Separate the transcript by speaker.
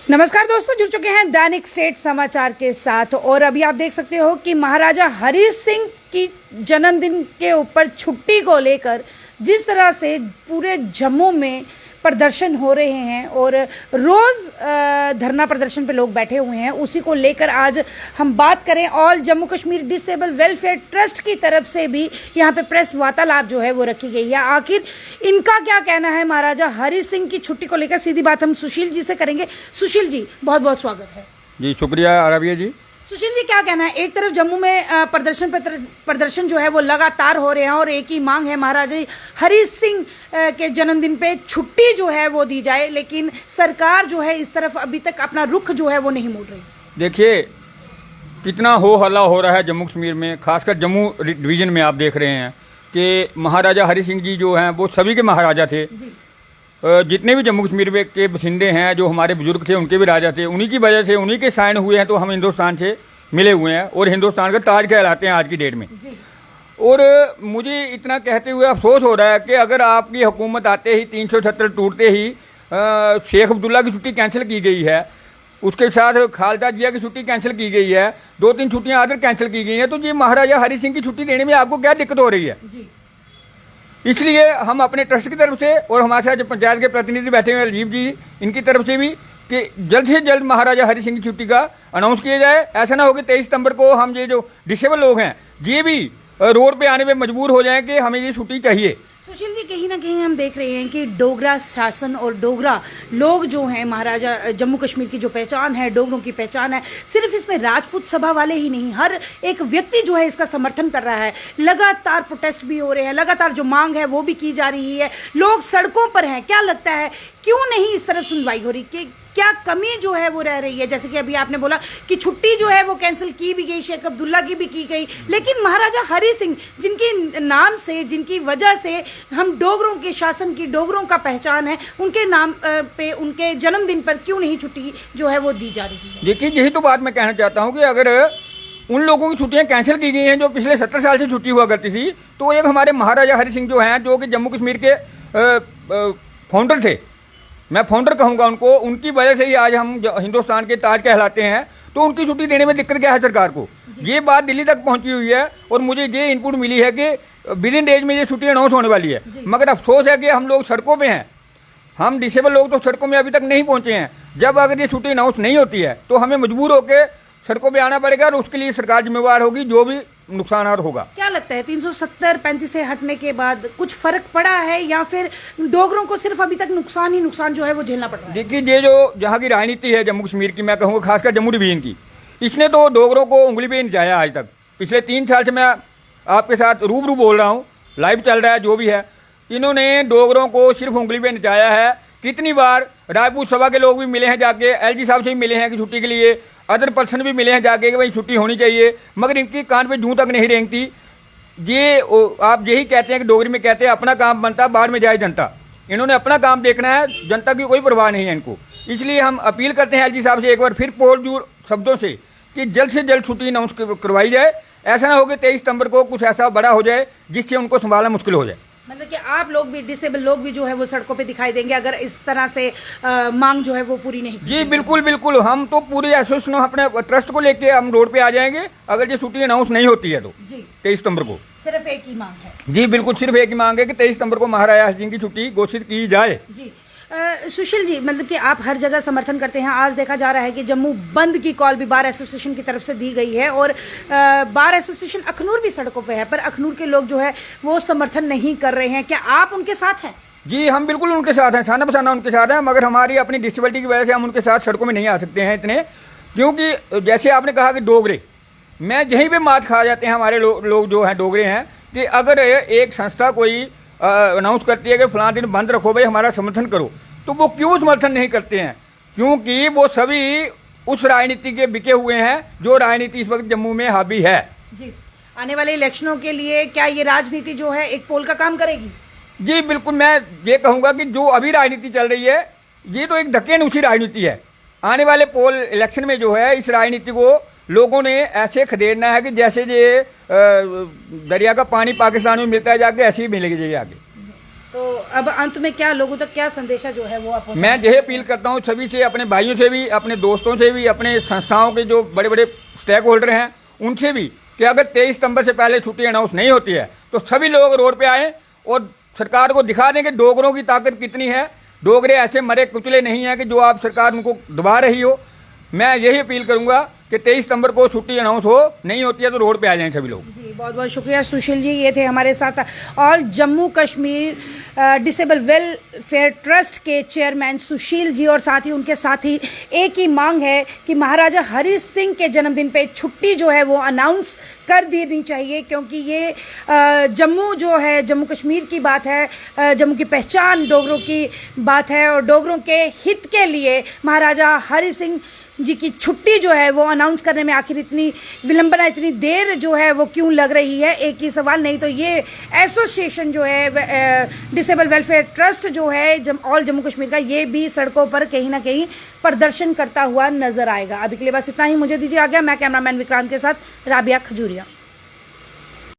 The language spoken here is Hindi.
Speaker 1: नमस्कार दोस्तों, जुड़ चुके हैं दैनिक स्टेट समाचार के साथ। और अभी आप देख सकते हो कि महाराजा हरि सिंह की जन्मदिन के ऊपर छुट्टी को लेकर जिस तरह से पूरे जम्मू में प्रदर्शन हो रहे हैं और रोज़ धरना प्रदर्शन पे लोग बैठे हुए हैं, उसी को लेकर आज हम बात करें। All Jammu Kashmir disable welfare trust की तरफ से भी यहाँ पे प्रेस वार्तालाप जो है वो रखी गई है। आखिर इनका क्या कहना है महाराजा हरि सिंह की छुट्टी को लेकर, सीधी बात हम सुशील जी से करेंगे। सुशील जी, बहुत बहुत स्वागत है।
Speaker 2: जी शुक्रिया आराबिया जी।
Speaker 1: सुशील जी, क्या कहना है? एक तरफ जम्मू में प्रदर्शन जो है वो लगातार हो रहे हैं और एक ही मांग है, महाराजा हरि सिंह के जन्मदिन पे छुट्टी जो है वो दी जाए, लेकिन सरकार जो है इस तरफ अभी तक अपना रुख जो है वो नहीं मोड़ रही।
Speaker 2: देखिए कितना हो हल्ला हो रहा है जम्मू कश्मीर में, खासकर जम्मू डिवीज़न में। आप देख रहे हैं कि महाराजा हरि सिंह जी जो हैं वो सभी के महाराजा थे। जितने भी जम्मू कश्मीर के बसिंदे हैं, जो हमारे बुजुर्ग थे, उनके भी राजा थे। उन्हीं की वजह से, उन्हीं के साइन हुए हैं तो हम हिंदुस्तान से मिले हुए हैं और हिंदुस्तान का ताज कहलाते हैं आज की डेट में। और मुझे इतना कहते हुए अफसोस हो रहा है कि अगर आपकी हुकूमत आते ही 370 टूटते ही शेख अब्दुल्ला की छुट्टी कैंसिल की गई है, उसके साथ खालदा जिया की छुट्टी कैंसिल की गई है, 2-3 छुट्टियां आकर कैंसिल की गई हैं, तो ये महाराजा हरि सिंह की छुट्टी देने में आपको क्या दिक्कत हो रही है? इसलिए हम अपने ट्रस्ट की तरफ से और हमारे साथ जो पंचायत के प्रतिनिधि बैठे हुए हैं राजीव जी, इनकी तरफ से भी कि जल्द से जल्द महाराजा हरि सिंह की छुट्टी का अनाउंस किया जाए। ऐसा ना हो कि 23 सितंबर को हम ये जो डिसेबल लोग हैं ये भी रोड पे आने पे मजबूर हो जाएं कि हमें ये छुट्टी चाहिए।
Speaker 1: सुशील जी, कहीं ना कहीं हम देख रहे हैं कि डोगरा शासन और डोगरा लोग जो हैं, महाराजा जम्मू कश्मीर की जो पहचान है, डोगरों की पहचान है, सिर्फ इसमें राजपूत सभा वाले ही नहीं, हर एक व्यक्ति जो है इसका समर्थन कर रहा है। लगातार प्रोटेस्ट भी हो रहे हैं, लगातार जो मांग है वो भी की जा रही है, लोग सड़कों पर हैं। क्या लगता है क्यों नहीं इस तरह सुनवाई हो रही, कि क्या कमी जो है वो रह रही है? जैसे कि अभी आपने बोला कि छुट्टी जो है वो कैंसिल की भी गई, शेख अब्दुल्ला की भी की गई, लेकिन महाराजा हरि सिंह जिनके नाम से, जिनकी वजह से हम डोगरों के शासन की, डोगरों का पहचान है, उनके नाम पे, उनके जन्मदिन पर क्यों नहीं छुट्टी जो है वो दी जा रही है?
Speaker 2: देखिए यही तो बात मैं कहना चाहता हूँ कि अगर उन लोगों की छुट्टियां कैंसिल की गई हैं जो पिछले 70 साल से छुट्टी हुआ करती थी, तो एक हमारे महाराजा हरि सिंह जो हैं, जो कि जम्मू कश्मीर के फाउंडर थे, मैं फाउंडर कहूँगा उनको, उनकी वजह से ही आज हम हिंदुस्तान के ताज कहलाते हैं। तो उनकी छुट्टी देने में दिक्कत क्या है सरकार को? ये बात दिल्ली तक पहुंची हुई है और मुझे ये इनपुट मिली है कि विद इन डेज में ये छुट्टी अनाउंस होने वाली है। मगर अफसोस है कि हम लोग सड़कों पे हैं, हम डिसेबल लोग तो सड़कों में अभी तक नहीं पहुंचे हैं। जब अगर ये छुट्टी अनाउंस नहीं होती है तो हमें मजबूर होकर सड़कों पे आना पड़ेगा और उसके लिए सरकार जिम्मेवार होगी, जो भी नुकसान होगा।
Speaker 1: क्या लगता है 370-35 से हटने के बाद कुछ फर्क पड़ा है, या फिर डोगरों को सिर्फ अभी तक नुकसान ही नुकसान जो है वो झेलना पड़ रहा है?
Speaker 2: देखिए ये जो जहाँ की राजनीति है जम्मू कश्मीर की, मैं कहूँगा खासकर जम्मू डिवीजन की, इसने तो डोगरों को उंगली पे नचाया आज तक। पिछले 3 साल से मैं आपके साथ रूबरू बोल रहा हूँ, लाइव चल रहा है जो भी है, इन्होंने डोगरों को सिर्फ उंगली पे नचाया है। कितनी बार राजपूत सभा के लोग भी मिले हैं जाके, एलजी साहब से भी मिले हैं कि छुट्टी के लिए, अदर पर्सन भी मिले हैं जाके कि भाई छुट्टी होनी चाहिए, मगर इनकी कान पे जूं तक नहीं रेंगती। ये आप यही कहते हैं कि डोगरी में कहते हैं अपना काम बनता बाद में जाए जनता। इन्होंने अपना काम देखना है, जनता की कोई परवाह नहीं है इनको। इसलिए हम अपील करते हैं एलजी साहब से एक बार फिर पुरजोर शब्दों से कि जल्द से जल्द छुट्टी अनाउंस करवाई जाए। ऐसा ना हो कि 23 सितंबर को कुछ ऐसा बड़ा हो जाए जिससे उनको संभालना मुश्किल हो जाए।
Speaker 1: मतलब कि आप लोग भी, डिसेबल लोग भी जो है वो सड़कों पे दिखाई देंगे अगर इस तरह से मांग जो है वो पूरी नहीं?
Speaker 2: जी बिल्कुल बिल्कुल, हम तो पूरी एसोसिएशन अपने ट्रस्ट को लेके हम रोड पे आ जाएंगे अगर ये छुट्टी अनाउंस नहीं होती है तो। 23 सितंबर को
Speaker 1: सिर्फ एक ही मांग है?
Speaker 2: जी बिल्कुल, सिर्फ एक ही मांग है कि 23 सितंबर को महाराजा हरि सिंह की छुट्टी घोषित की जाए।
Speaker 1: जी सुशील जी, मतलब कि आप हर जगह समर्थन करते हैं। आज देखा जा रहा है कि जम्मू बंद की कॉल भी बार एसोसिएशन की तरफ से दी गई है और बार एसोसिएशन अखनूर भी सड़कों पे है, पर अखनूर के लोग जो है वो समर्थन नहीं कर रहे हैं। क्या आप उनके साथ हैं?
Speaker 2: जी हम बिल्कुल उनके साथ हैं, साना बसाना उनके साथ हैं, मगर हमारी अपनी डिसेबिलिटी की वजह से हम उनके साथ सड़कों में नहीं आ सकते हैं इतने। क्योंकि जैसे आपने कहा कि डोगरे, मैं यहीं पर मात खा जाते हैं हमारे लोग जो हैं डोगरे हैं, कि अगर एक संस्था कोई अनाउंस करती है कि फलां दिन बंद रखो भाई, हमारा समर्थन करो, तो वो क्यों समर्थन नहीं करते हैं? क्योंकि वो सभी उस राजनीति के बिके हुए हैं जो राजनीति इस वक्त जम्मू में हावी है।
Speaker 1: जी, आने वाले इलेक्शनों के लिए क्या ये राजनीति जो है एक पोल का काम करेगी?
Speaker 2: जी बिल्कुल, मैं ये कहूंगा कि जो अभी राजनीति चल रही है ये तो एक धक्के-नुसी राजनीति है। आने वाले पोल इलेक्शन में जो है इस राजनीति को लोगों ने ऐसे खदेड़ना है कि जैसे ये दरिया का पानी पाकिस्तान में मिलता है जाके, ऐसे ही मिलेगी आगे।
Speaker 1: तो अब अंत में क्या लोगों तक क्या संदेशा जो है वो आप
Speaker 2: मैं यही अपील करता हूँ सभी से, अपने भाइयों से भी, अपने दोस्तों से भी, अपने संस्थाओं के जो बड़े बड़े स्टेक होल्डर हैं उनसे भी, कि अगर 23 सितंबर से पहले छुट्टी अनाउंस नहीं होती है तो सभी लोग रोड पे आए और सरकार को दिखा दें कि डोगरों की ताकत कितनी है। डोगरे ऐसे मरे कुचले नहीं है कि जो आप सरकार उनको दबा रही हो। मैं यही अपील करूंगा कि 23 सितंबर को छुट्टी अनाउंस हो, नहीं होती है तो रोड पे आ जाएं सभी लोग।
Speaker 1: जी, बहुत बहुत शुक्रिया सुशील जी, ये थे हमारे साथ all Jammu Kashmir disable welfare trust के चेयरमैन सुशील जी। और साथ ही उनके साथ ही एक ही मांग है कि महाराजा हरि सिंह के जन्मदिन पे छुट्टी जो है वो अनाउंस कर देनी चाहिए, क्योंकि ये जम्मू जो है, जम्मू कश्मीर की बात है, जम्मू की पहचान डोगरों की बात है, और डोगरों के हित के लिए महाराजा हरि सिंह जी की छुट्टी जो है वो अनाउंस करने में आखिर इतनी विलंबना, इतनी देर जो है वो क्यों लग रही है, एक ही सवाल। नहीं तो ये एसोसिएशन जो है डिसेबल वेलफेयर ट्रस्ट जो है ऑल जम्मू कश्मीर का, ये भी सड़कों पर कहीं ना कहीं प्रदर्शन करता हुआ नजर आएगा। अभी के लिए बस इतना ही, मुझे दीजिए आज्ञा। मैं कैमरामैन विक्रांत के साथ राबिया खजूरिया।